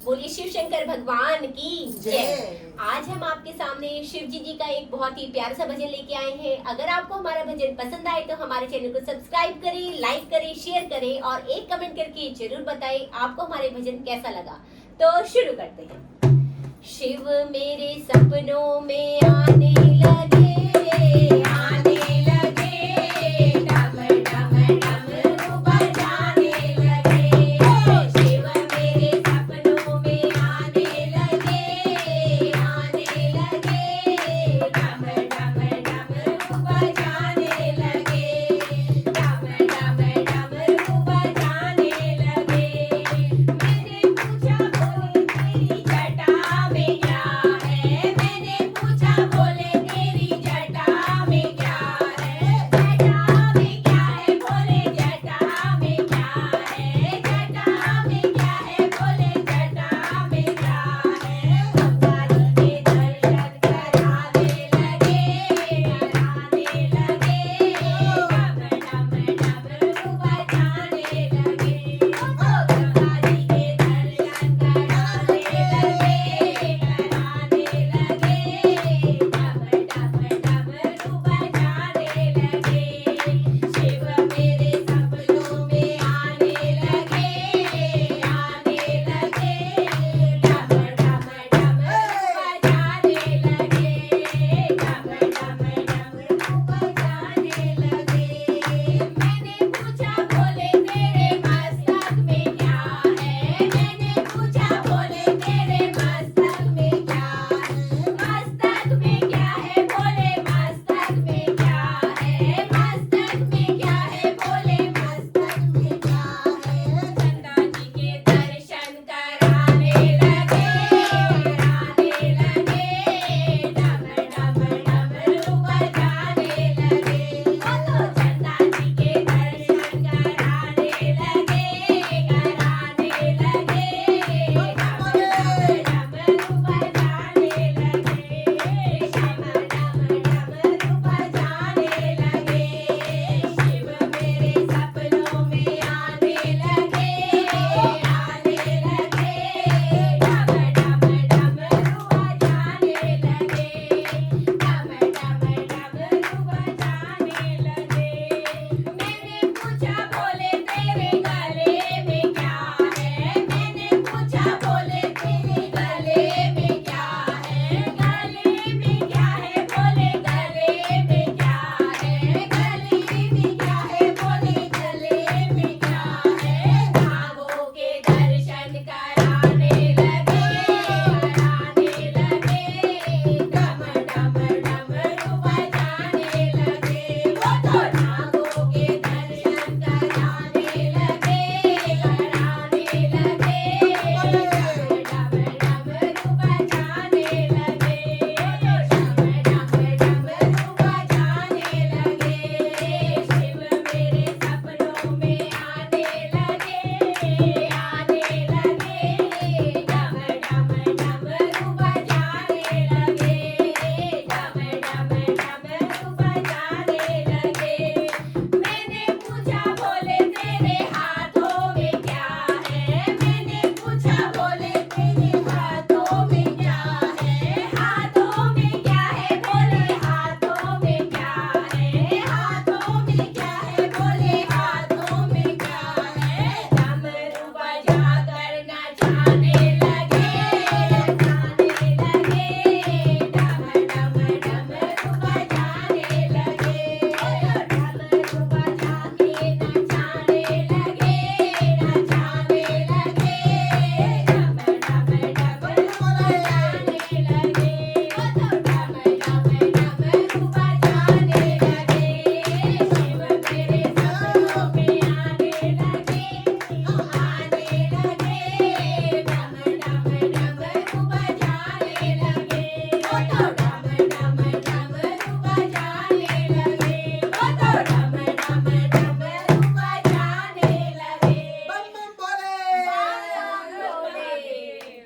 बोलिए शिव शंकर भगवान की जय। जय। आज हम आपके सामने शिव जी का एक बहुत ही प्यारा सा भजन लेके आए हैं। अगर आपको हमारा भजन पसंद आए तो हमारे चैनल को सब्सक्राइब करें, लाइक करें, शेयर करें और एक कमेंट करके जरूर बताएं आपको हमारे भजन कैसा लगा। तो शुरू करते हैं। शिव मेरे सपनों में आने लगे,